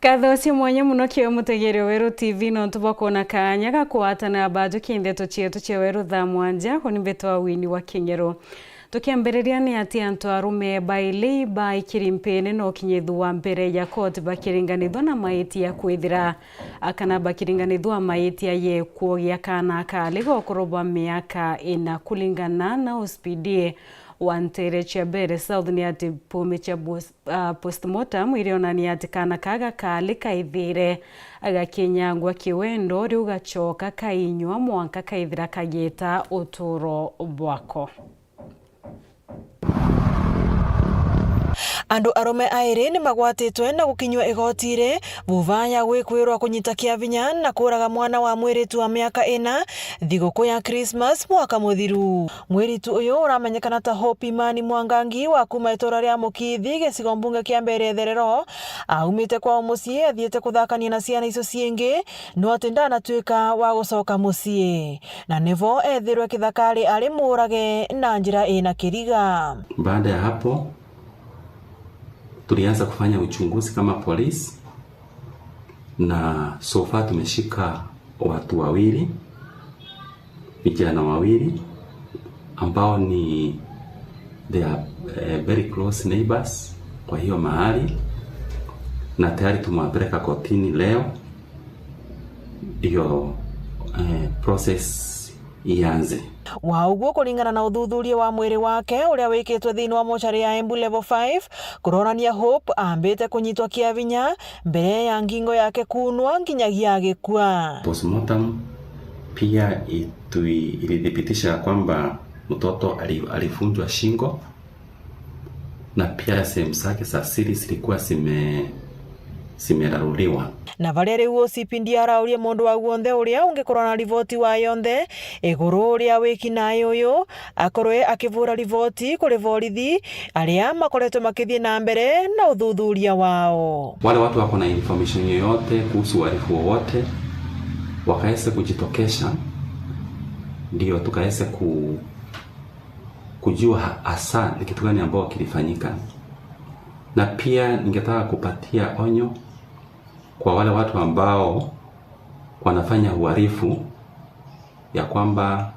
Kathocio mwanya muno kio mutegere Weru TV no tubakona kanya gakwatana bajo kindeto cietu cia Weru thaa mwanja koni betwa wini wa Kingero. Tukiambereria ni ati antu arume baile ba ikirimpene no kinyethu wa mbere ya court bakiringanithwa na maiti ya kwithira akana bakiringanithwa maiti ya yekuo ya kana kaligo koroba miaka ina kulingana na hospidie wantere chabere south ni ati pume cha postmortem iriona ni ati kana kaga kali kaithire agakinyangwa kiwendo riu gachoka kainywa mwanka kaithira kageta uturo bwako. Andu arume airi ni magwatitwe na gukinywa igotire buvanya gwikwirwa kunyita kiavinya na kuraga mwana wa mwiritu wa miaka 4 thiguku ya Christmas mwaka muthiru. Mwiritu uyu uramenyekana ta Hope Imani Mwangangi wa kuma itora ria Mukithi gicigo mbunge kia Mbere Therero aumite kwa mucii athiete kuthakania na ciana icio ciingi no ati ndanatuika wa gucoka mucii na nivo ethirwe kithakari ari murage na njira ina kiriga. Baada ya hapo tulianza kufanya uchunguzi kama polisi na so far tumeshika watu wawili, vijana wawili ambao ni they are very close neighbors kwa hiyo mahali, na tayari tumewapeleka kotini leo hiyo process ianze. Wauguo kulingana na uthuthuria wa mwiri wake uria wikitwe thiini wa mochari ya Embu level 5 kuronania Hope ambite kunyitwa kiavinya mbere ya ngingo yake kunwa nginyagia agikua. Postmortem pia ilithibitisha kwamba mtoto alifunjwa shingo na pia sehemu zake za siri zilikuwa simeraruliwa. Na valere uo CPDR uria mundu wa guonthe uria ungikorwa na rivoti wa yonthe iguru uria wikinayo uyu akorwe akivura rivoti kuri borithi aria makoretwo makithie na mbere na uthuthuria wao. Wale watu wako na information yoyote kuhusu uhalifu wowote wakaese kujitokesha, ndio tukaese kujua hasa ni kitu gani ambao kilifanyika. Na pia ningetaka kupatia onyo kwa wale watu ambao wanafanya uhalifu ya kwamba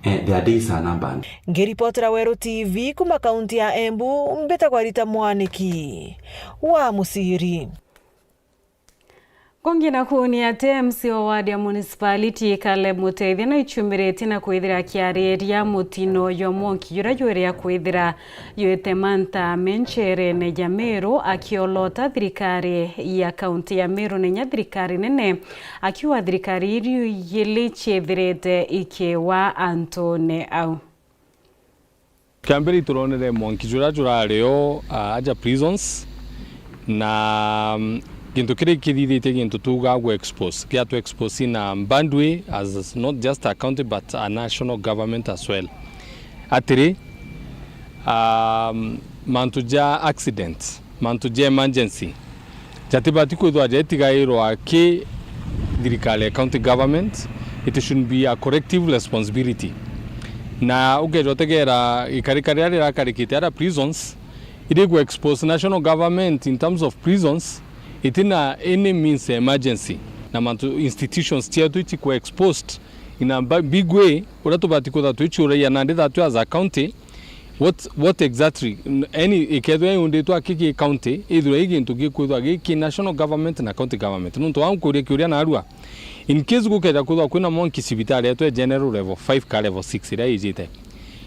their days are numbered. Ngiripotera Weru TV kuma kaunti ya Embu, mbeta kwa Rita Mwaniki wa Musiri. Kongina kuni ate MCO ward ya municipality Caleb Muteithia na ichumirete na kwithira kiareria mutino yo monki yura ya kwithira yoete manta menchere ne ya Meru akiolota thirikari ya kaunti ya Meru ne thirikari nene akiwa thirikari iriu yilichethirete ikewa Antone au Kamberi turonere monki jura leo aja prisons na kintu kire kithithite kintu tuga go expose kia to expose in Mbandwe as not just a county but a national government as well. Atiri mantuja accident, mantuja emergency jatibati kwithwa jetigairo ake thirikari county government, it should be a corrective responsibility. Na ugejotegera ikarikari ari rakarikite ara prisons ide go expose national government in terms of prisons. It in any means emergency na mantu institutions chetu iko exposed in a big way urato batiko that which uri yanande that as a county what exactly any ikedwe unde to akiki county idure igintu gikudwa giki national government na county government nunto wankuria kuria na arua in case gukeda kudwa kuna monki sibitari eto general level 5 ka level 6 ira ijite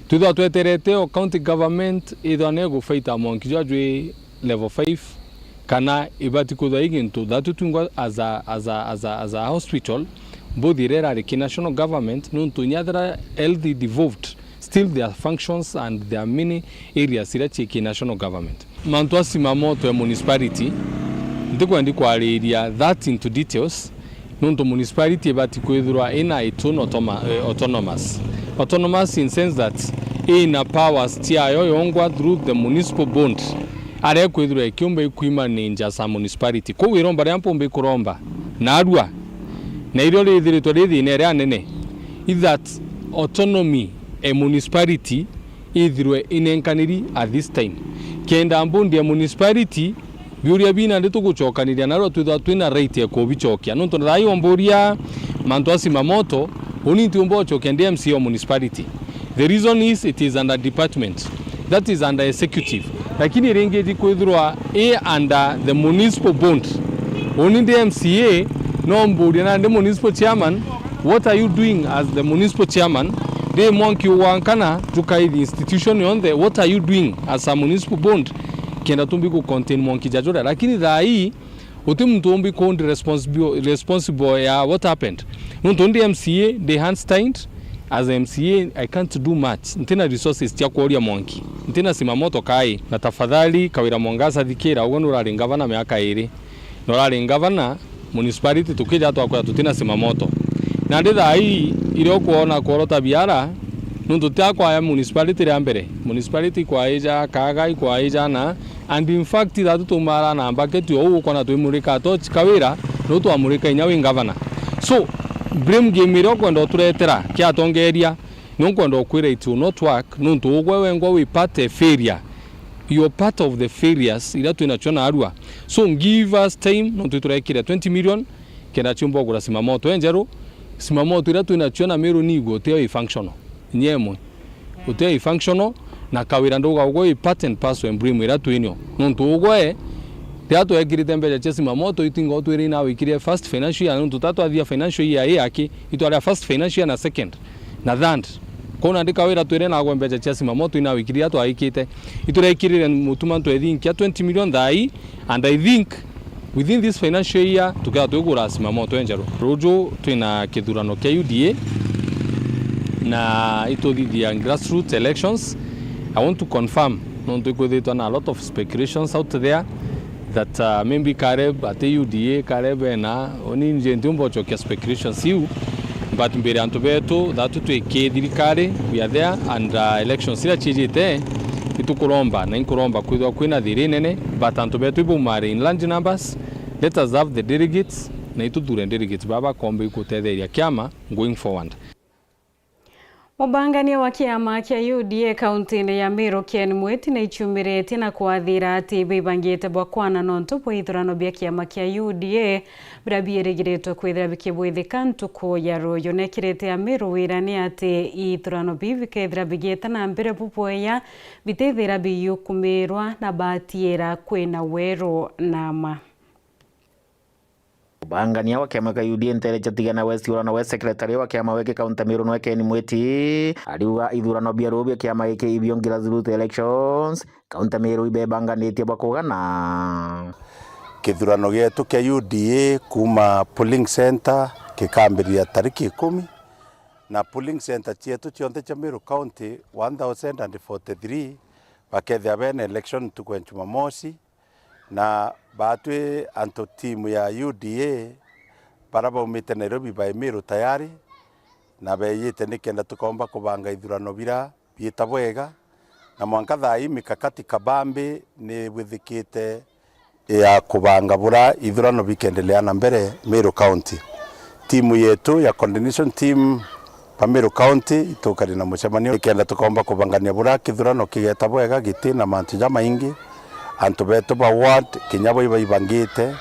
tudwa tweterete o county government idone go fight monki jwe level 5 kana ibati kudwa igintu that tungwa as a hospital both the national government nunto nyadra LD devolved still their functions and there are many areas irachi national government mantwa simamoto ya municipality ndiko ndiko area that into details nunto municipality ibati kwithurwa ina autonomous in sense that ina powers tiayo yongwa through the municipal bond are kwithurwa ikiumbe kuima ninja sa municipality ko wiromba ryampo mbe kuromba na arua na irio rithiritwo rithine ria nene is that autonomy a municipality ithirwe inenkaniri at this time kenda mbundi ya municipality biuria bina ndi tugucokaniria naro twina rate ya kubichokia nonto thai omboria mantu asima moto oni ntumbo chokia ndi MCA municipality. The reason is it is under department, that is under executive, lakini ringi kwithirwa under the municipal bond. Only the MCA no mburia na the municipal chairman. What are you doing as the municipal chairman? The monkey wankana tukai the institution on there. What are you doing as a municipal bond? Kenda tumbi ku contain monkey jajora, lakini dhai utimtumbi ko responsible ya what happened. Nuntondi MCA the handstand as a MCA I can't do much. Ntina resources tia kuoria monkey. Ntina simamoto kai na tafadhali Kawira Mwangaza thikira ugo nurari ngavana miaka 2. Nurari ngavana municipality tukija twakwa tutina simamoto. Na nditha hii ile kuona korota biara nundu takwa ya municipality ya mbere. Municipality kwa eja kagai kwa eja na and in fact that tumara na bucket yo uko na twimurika to Kawira no twamurika inyawe ngavana. So blame game iro kwenda turetera kya tongeria no kwenda kwira it will not work nundu ugwe ngwa we part a failure. You are part of the failures ila tunachona arua. So give us time nundu turekira 20 million kenda chumbo gura simamoto enjero simamoto ila tunachona Meru nigo teo functional nyemwe uteo functional na Kawira ndoga ugo part and parcel embrimu ila tuinyo nundu ugwe teato egirite mbeja chesi mamoto itingo twiri na wikirie first financial year nundu tatu athia financial year yake itwara first financial na second na third kona ndika wira twire na agwa mbeja chesi mamoto ina wikirie atu aikite iturekirire mutuma to think ya 20 million thai and I think within this financial year tukaya twigura simamoto enjero rojo twina kithurano kia UDA na itodithia grassroots elections. I want to confirm nundu kwithitwa na a lot of speculations out there that maybe Kareb at UDA Kareb na oni njentumbo chokia speculations you but mbere antobeto that to ekedirikare we are there and elections ila chijite itukuromba na inkuromba kwithwa kwina thiri nene but antobeto ibumare in large numbers. Let us have the delegates na itudure delegates baba kombe ikutetheria kiama going forward. Mubangania wa kiama kia UDA kaunti ya Meru Ken Mweti na ichumirete na kuathira ati bibangite bwakwana nontu bwa ithurano bia kiama kia UDA birabieregiretwo kwithira bikibwithika ntuku ya royo nekirete ya Meru wirani ati ithurano bibikethira bigeta na mbere bupoya bitethira biyukumirwa na batiera kwina wero nama. Mubangania wa kiama kia UDA Nterecha Tigana West urano we secretary wa kiama weke kaunti Meru no Ken Mweti aliuga ithurano bia rubia kiama giki ibiongira grassroots elections kaunti Meru ibebanganitie bakugana kithurano gietu kia UDA kuma polling center kikambiria tariki 10 na polling center chietu chionte cha Meru County 1043 bakethia bene election tukwe Jumamosi na batwe anto timu ya UDA baraba umite Nairobi by Meru tayari na beyite nikenda tukomba kubanga ithurano bira biita bwega na mwanka thai mikakati kabambi ni withikite ya kubanga bura ithurano bikendelea na mbere Meru County. Timu yetu ya coordination team pa Meru County itukari na mucemanio ikenda tukomba kubangania bura kithurano kigeta bwega giti na mantu jamaingi antu betu ba ward kinyabo ibangite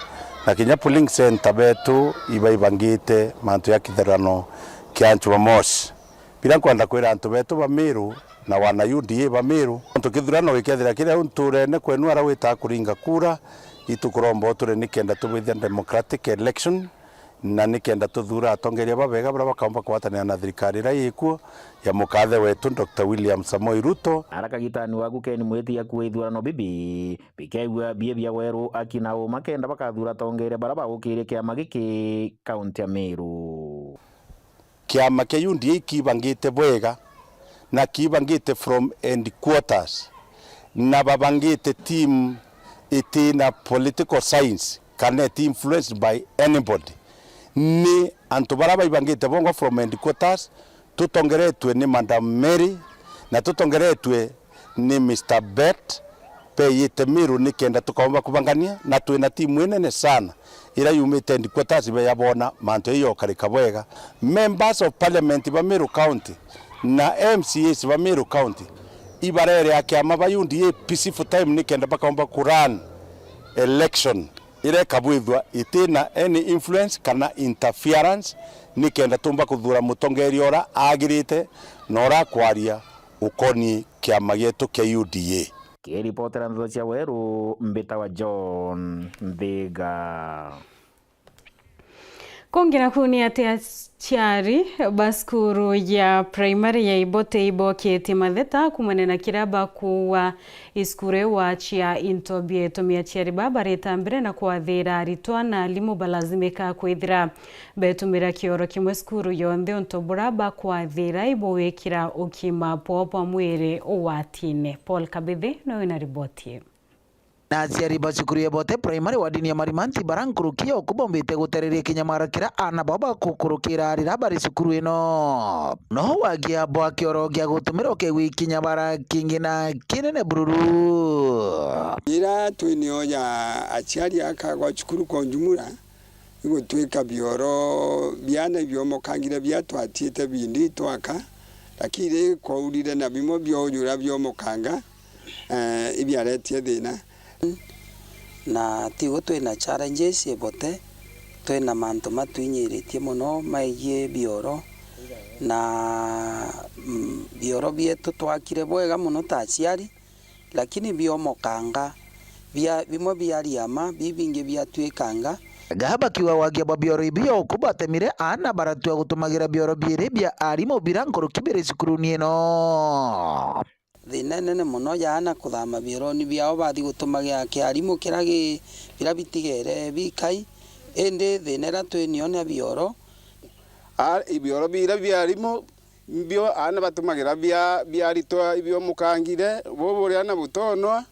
na kinya polling center betu ibangite mantu ya kithurano kia Jumamosi bila kwenda kwira antu betu ba Meru na wana UDA ba Meru antu kithurano gikethira kire unturene kwenu ara wita kuringa kura itukurombo ture nikenda tubithia democratic election na nikenda tuthura atongeria babega bara bakomba kwatania na thirikari ra yikuo ya mukathe wetu Dr. William Samoei Ruto araka gitani waku Ken Mweti ya kuithurano bibi bikeigwa bie bia weru akina o makenda bakathura tongere bara bagukire kiama giki kaunti ya Meru. Kiama kia UDA kibangite bwega na kibangite from headquarters na babangite team itina political science cannot influenced by anybody ni antu baraba ibangite bongo from headquarters tutongeretwe ni Madam Mary na tutongeretwe ni Mr. Bet peyite Meru nikenda tukaomba kubangania na twina timu nene sana ira yumite headquarters be yabona manto iyo karika bwega members of parliament ba Meru County na MCAs ba Meru County ibarere ya kiama ba UDA peaceful time nikenda bakaomba kuran election ire kabwithwa itina any influence kana interference nikenda tumba kuthura mutongeri ora agirite nora kwaria ukoni kiama gitu kia UDA. Kiripotera ntho cia Weru, Mbita wa John Thiga. Kongera kuni ati aciari baskuru ya primary ya Ibote ibokete matheta kumane na kiraba kuwa iskure wa chia intobie tomia chiari baba retambire na kwathira aritwa na alimu balazimika kwithira betumira kioro kimwe skuru yonthe ontoburaba kwathira ibowekira ukima popo mwere owatine. Paul Kabithe no ina riboti. Na aciari bacukuru ya Ibote primary wadini ya Marimanti barankurukia okubombite gutereria kinyamarikira ana baba kukurukira arira bari cukuru ino no wagia bwa kioro gia gutumira kegwikinya bara kingina kinene bururu ira twinio ya aciari akagwa cukuru kwa njumura igutwika bioro biana byomokangire byatwatiete bindi twaka lakini kwaurire na bimo byonyura byomokanga ibyaretie thina na tigo twina challenges Ibote twina mantu matwinyiritie muno maigie bioro na bioro bietu twakire bwega muno ta aciari lakini biomokanga bimwe biariama bibingi biatwikanga gaba kiwa wagia bwa bioro ibio kubatemire ana baratwa gutumagira bioro bire bia arimo birankuruki bire cukuru nieno thina nene muno yana kuthama bioroni biao bathi gutumagia kiarimu kiragi birabitigere bikai ende thina twinio na bioro ibioro bira biarimu bio ana batumagira biaritwa ibio mukangire bobo yana butonwa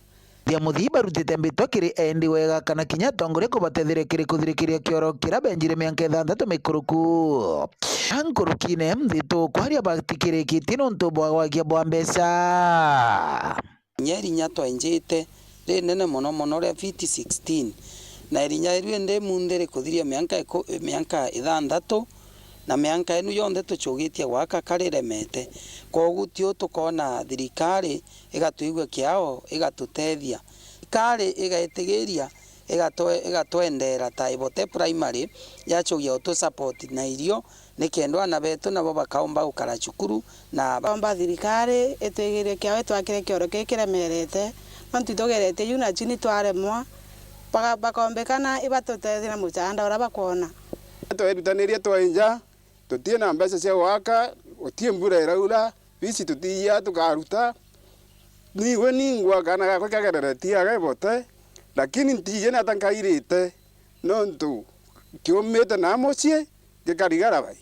ya muthiba rutite mbito kiri endi wega kana kinya tongore kubatethire kiri kuthirikiria kioro kira benjire mianke thanthatu mikuruku ankurukine mthito kwaria batikire kitino ntobwa wagia bwa mbeca nyeri nyatwa njite ri nene muno muno ria fiti 16 na irinya iru ndi mundere kuthiria mianka ithanthatu na mianka inu yonthe tuchugitie gwaka kariremete kogutio tukona thirikari igatuigwa kiao igatutethia thirikari igaitigiria igatwendera ta Ibote primary yachugia utu support na irio nikendo ana betu nabo bakaomba gukara cukuru na bomba thirikari itwigirie kiao twakire kioro kikiremerete mantwitogerete yuna chini twaremwa bakombekana ibatutethira muchanda ora bakona twirutanirie twainja tutie na mbeca cia gwaka utie mbura iraura bisi tutia tukaruta niwe ningwa kana gakwe kagereretia Ibote lakini ntiye na tankairite nontu kiumite na mucie gikarigara bai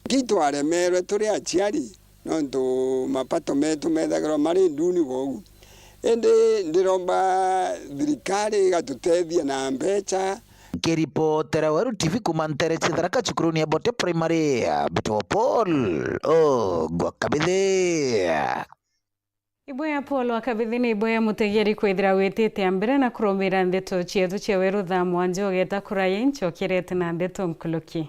gitwaremerwe turi aciari nontu mapato metu methagirwo mari nduni gogu ende ndiromba thirikari igatutethia na mbeca. Kiripotera Weru TV kumantere Tharaka cukuru ni Ibote primary Bito Paul Gwakabithe. Iboya Paul Wakabithi ni iboya mutegeri kwithira witite ambere na kurumira ndeto cietu cia Weru thamu anje ogeta kuraya nchokirete na ndeto nkuluki.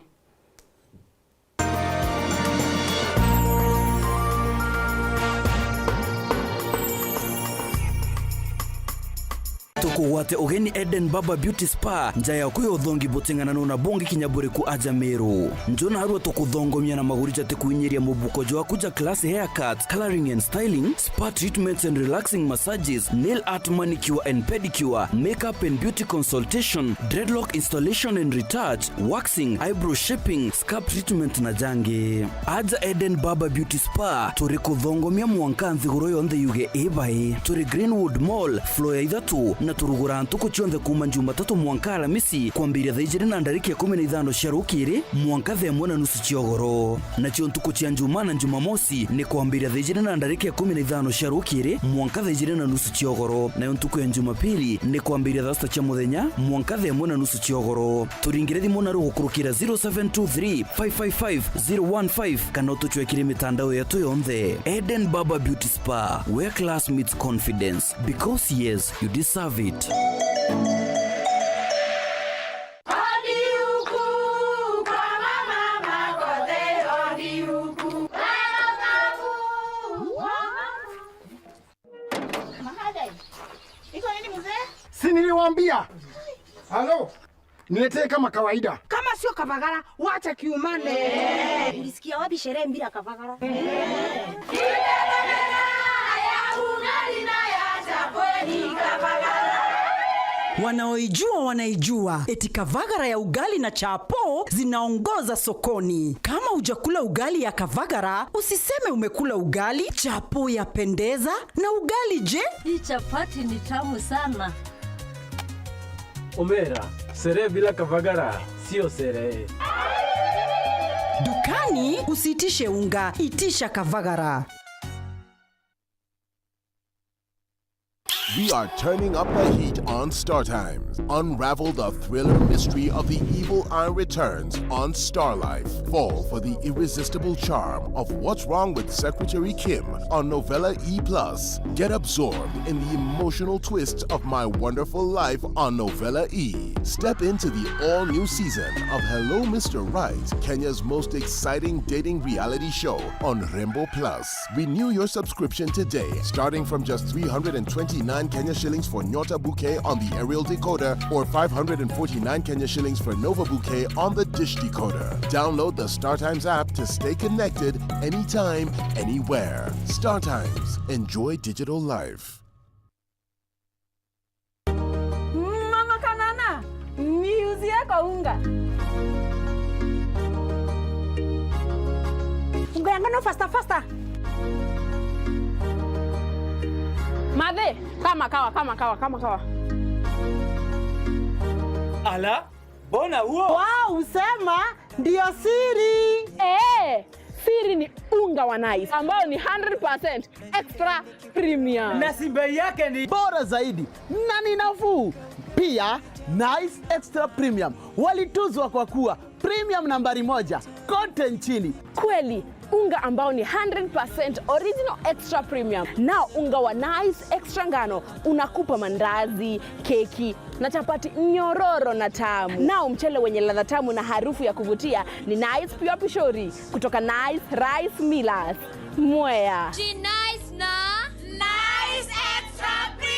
Tukuwate ogeni Eden Baba Beauty Spa njaya kuyo thongi botingana na bongi kinyabure ku aja Meru njona harwa tukuthongomia na maguri jate kuinyeria mubuko jwa kuja class haircuts, coloring and styling, spa treatments and relaxing massages, nail art, manicure and pedicure, makeup and beauty consultation, dreadlock installation and retouch, waxing, eyebrow shaping, scalp treatment na jange. Aja Eden Baba Beauty Spa turi kuthongomia mwanka nthiguro yonthe yuge ebai turi Greenwood Mall floor ya ithatu na turugura ntuku chionde kuma Jumatatu mwanka Alamisi kwambiria thaijiri na ndariki ya 15 cia rukiri mwanka the mwana nusu ciogoro na chio ntuku cia Njuma na Jumamosi ni kwambiria thaijiri na ndariki ya 15 cia rukiri mwanka thaijiri na nusu ciogoro na ntuku ya Jumapili ni kwambiria thasta cia muthenya mwanka the mwana nusu ciogoro turingire thimu na rugukurukira 0723 555 015 kana tuchwekire mitandao yetu yonthe. Eden Baba Beauty Spa, where class meets confidence, because yes, you deserve it. Si niliwaambia Halo. Niletee kama kawaida. Kama sio Kavagara, wacha kiumane. Ulisikia wapi sherehe bila Kavagara? Wanaoijua wanaijua, eti Kavagara ya ugali na chapo zinaongoza sokoni. Kama hujakula ugali ya Kavagara, usiseme umekula ugali. Chapo yapendeza, na ugali je? Hii chapati ni tamu sana. Omera, sherehe bila Kavagara sio sherehe. Dukani usitishe unga, itisha Kavagara. We are turning up the heat on Star Times. Unravel the thriller mystery of the evil eye returns on Star Life. Fall for the irresistible charm of What's Wrong with Secretary Kim on Novella E+. Get absorbed in the emotional twists of My Wonderful Life on Novella E. Step into the all-new season of Hello Mr. Right, Kenya's most exciting dating reality show on Rainbow Plus. Renew your subscription today, starting from just 329 Kenya shillings for Nyota Bouquet on the aerial decoder or 549 Kenya shillings for Nova Bouquet on the dish decoder. Download the StarTimes app to stay connected anytime, anywhere. StarTimes. Enjoy digital life. Mama Kanana, miuzie kwa unga. Unga yangu faster. Madhe, kama kawa. Ala, bona huo? Wow, usema ndio siri. Siri ni unga wa Nice ambao ni 100% extra premium. Na bei yake ni bora zaidi na ni nafuu. Pia Nice Extra Premium walituzwa kwa kuwa premium nambari 1 kote nchini. Kweli, unga ambao ni 100% original extra premium. Nao unga wa Nice Extra ngano unakupa mandazi, keki na chapati nyororo na tamu. Nao mchele wenye ladha tamu na harufu ya kuvutia ni Nice Pure Pishori kutoka Nice Rice Millers. Mwea. Nice na Nice Extra Premium.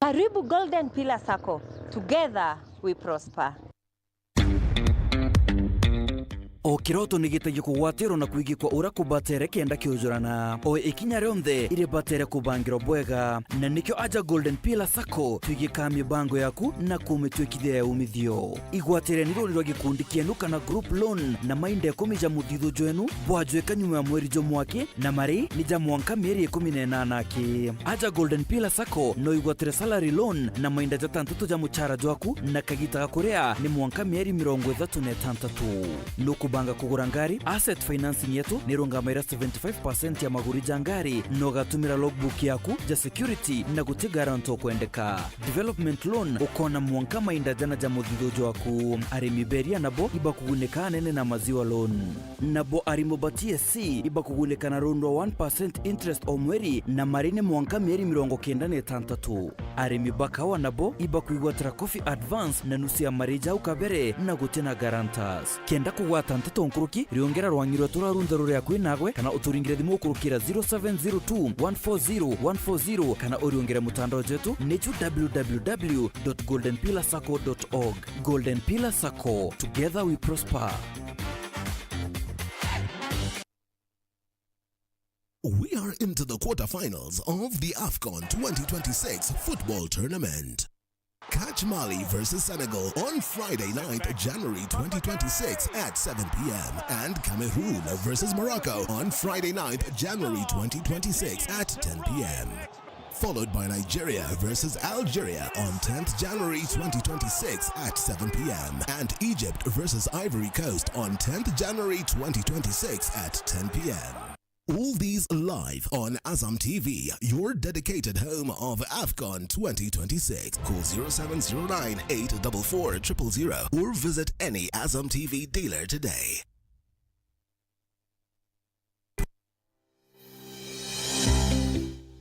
Karibu Golden Pillar Sacco. Together we prosper. O kiroto nigitagia kugwatiro na kuigikwa ura kubatere kenda kiujurana o ikinya rionthe ire batere kubangiro bwega na nikyo aja Golden Pillar Sacco tuigika mibango yaku na kumitwikithia ya umithio igwatire niro riro gikundi kienu kana group loan na mainde kumija muthithu jwenu bwajweka nyuma ya mweri jo mwaki na mari ni jamwanka mieri 18 ki aja Golden Pillar Sacco no igwatire salary loan na mainde jatantutu ja muchara jwaku na kagita kurea ni mwanka mieri 36 nuku banga kugura ngari asset financing yetu nirungamaira 75% ya maguri jangari no gatumira logbook yaku ja security na guti garanto kwendeka development loan ukona mwanka mainda jana ja muthithu waku arimi beria nabo iba kuguneka nene na maziwa loan nabo arimo batie si iba kuguneka na rondo 1% interest o mweri na marine mwanka mieri 96 arimi bakawa nabo iba kuigwatira coffee advance na nusu ya marija ukabere na gutina guarantors kenda kugwata nteto nkuruki riongera rwangirwa turarunda rure yakwe nagwe kana uturingire thimu kurukira 0702140140 kana uriongera mutandao jetu neju www.goldenpillarsacco.org. Golden Pillar Sacco, together we prosper. We are into the quarterfinals of the AFCON 2026 football tournament. Catch Mali versus Senegal on Friday night, January 2026 at 7 p.m. and Cameroon versus Morocco on Friday night, January 2026 at 10 p.m. Followed by Nigeria versus Algeria on 10th January 2026 at 7 p.m. and Egypt versus Ivory Coast on 10th January 2026 at 10 p.m. All these live on Azam TV, your dedicated home of AFCON 2026. Call 0709 844 000 or visit any Azam TV dealer today.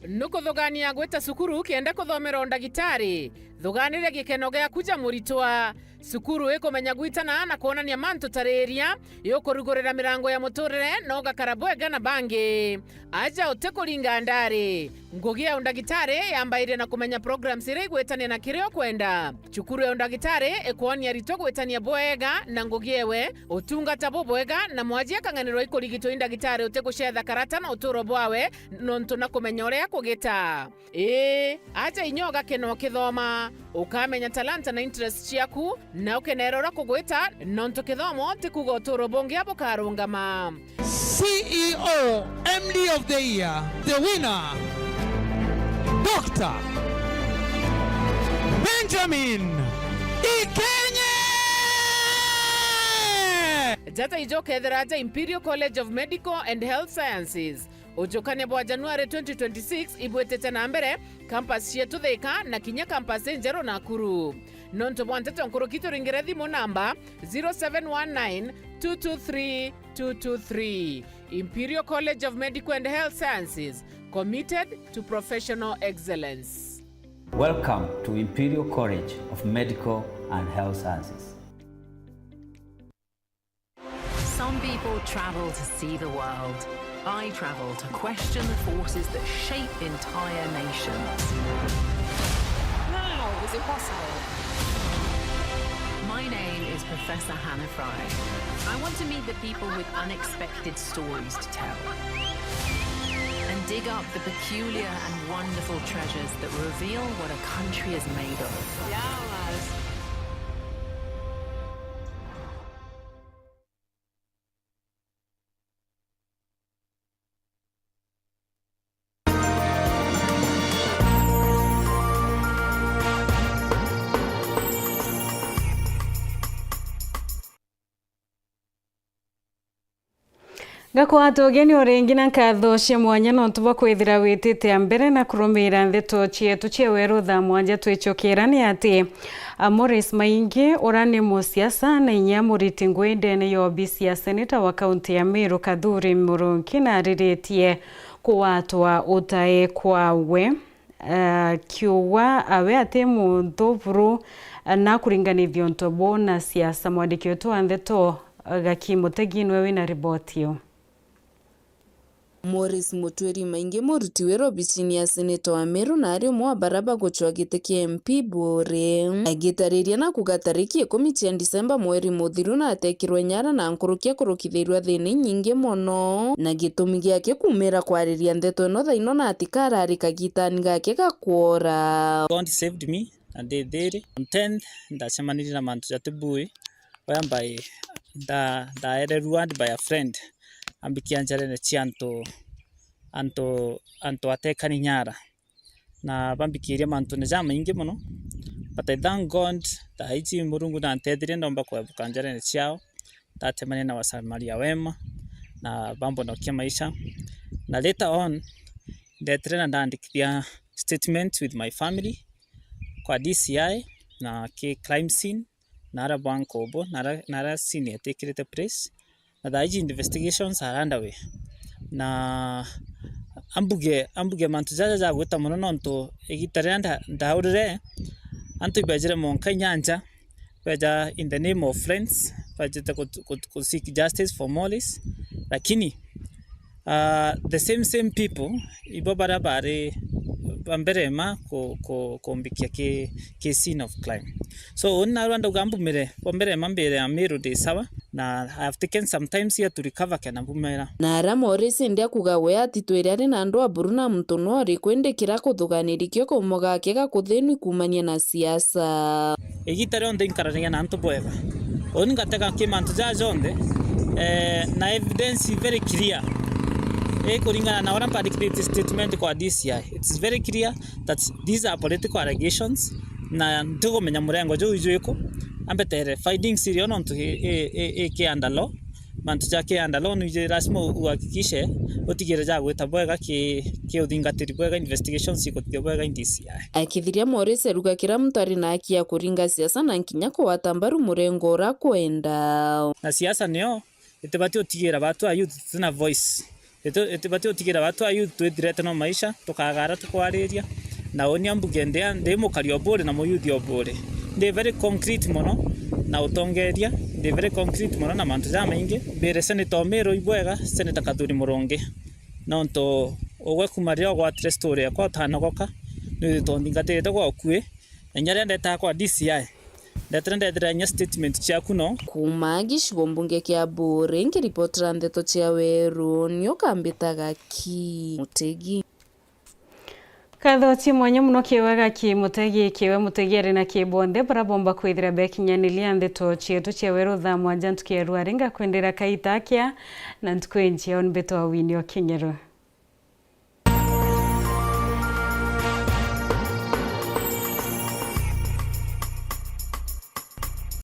Nuko thogania gweta sukuru kienda kuthomera ndagitari thoganire gikeno gya kuja muritwa sukuru ikomenya gwitana na kuonania mantu tareria yokurugurira mirango ya muturire no gakara bwega na bangi aja utekuringa ndari ngugi ya undagitari yambaire na kumenya programs ira igwetania na kirio kwenda. Cukuru ya undagitari ikuonia rito gwetania bwega na ngugi ewe utungata bwega na mwajia kanganiro ikurigitwo indagitari utigucetha karata na uturo bwawe nontu na kumenya uria kugita. Aja inyoga keno kithoma ukamenya talanta na interest ciaku na ukenerora kugwita nontu kithomo tikuga uturo bongi abukarungama. CEO MD of the Year, the winner, Dr. Benjamin Ikenye! Jata ijoke theraja Imperial College of Medical and Health Sciences. Ujokane bwa January 2026 ibwetete na mbere campus yetu Thika na kinya campus Njero Nakuru. Nonto bwantete nkuru kitu ringire thimu namba 0719 223 223. Imperial College of Medical and Health Sciences, committed to professional excellence. Welcome to Imperial College of Medical and Health Sciences. Some people travel to see the world. I travel to question the forces that shape entire nations. How is it possible? My name is Professor Hannah Fry. I want to meet the people with unexpected stories to tell and dig up the peculiar and wonderful treasures that reveal what a country is made of. Yes. Gakwata ugeni uringi na nkatho cia mwanya no tuba kwithira witite mbere na kurumira ndeto cietu cia weru tha mwanja twicokera ni ati Morris Maingi urani musiasa na inya muriti ngwendene yobi cia seneta wa kaunti ya Meru Kadhuri Murungi na ariritie kuwatwa utae kwawe kiuwa awe ate munthuvuru na kuringanithio ntobo na siasa. Mwandiki wetu wa ndeto Gakimutegi niwe wina ripoti yo. Morris Mutweri Maingi muruti wero bichini ya seneto wa Meru na ari mwa baraba gochwa gite kia MP bore agitariria na kugatariki 10 Disemba mweri muthiru na atekirwe nyara na nkurukia kurukithirwa thini nyingi mono na gitumi giake kumira kwariria ndeto no thaino na atikara ari kagitani gake gakwora. God saved me and they did on 10th ndacemaniri na mantu jatubui whereby da ruined by a friend ambikia njarene chianto anto atekani nyara na bambikiria mantu ne jama ingi muno but I thank God that iji Murungu na antethire ndomba kwebuka njarene chiao tatemane na wasamaria wema na bambo na kia maisha na later on ndetrena ndaandikithia statement with my family kwa DCI na ke crime scene nara banko obo nara scene yatekirite press na daiji investigations are underway na ambuge mantu jaja gwita muno nonto egitare ndaurire antu ibajire monka nyanja baja in the name of friends baja to seek justice for Morris lakini the same people ibo barabare bamberema kombikia ke scene of crime so onna rwanda ugambumire bomberema mbere ya Meru de sawa na I have taken some times here to recover kana bumera na ara Morris ndia kugawe atitwire ari na andu aburu na mtuno ari kwendekira kuthuganirikio kumoga kega kuthinu kumania na siasa egitare onde inkarania na antu bwega oni ngateka kimantu jajonde na evidence very clear kuringana na orampa dictate statement kwa DCI it's very clear that these are political allegations na ntugo menya murengo jo ijweko ambetere finding serious on to ke andalo mantu jake andalo nije rasmo uhakikishe utigere ja gweta bwega ke uthingatiri bwega investigations ikotia bwega DCI akithiria Morris eruga kira mtari na akia kuringa siasa na nkinya kwa watambaru murengo ra kwenda na siasa neo itebati utigera batu a youth tuna voice itebati utigera batu a youth twithirete no maisha tukagara tukwariria na oni ambugende ndemo kari obore na moyuthi obore they very concrete mono na utongeria they very concrete mono na mantu ja maingi bere senator Meru ibwega senator Kadhuri Murungi nonto ogwe kumaria gwatire story yakwa utanagoka ni tondingatete kwa okue enyare ndeta kwa DCI ndetendethera nya statement ciaku no kuma gicigo mbunge kia Bure ngiripotera ndeto cia Weru niukambitaga ki Mutegi Kathoti mwanya muno kiwega ki Mutegi kiwe Mutegere na kibonde barabomba kwithira bekinyanilia ndeto cietu cia Weru thaa mwanja ntukierwa ringa kwendera kaitakia na ntukwenjia on beto wa Winnie wa King'ero.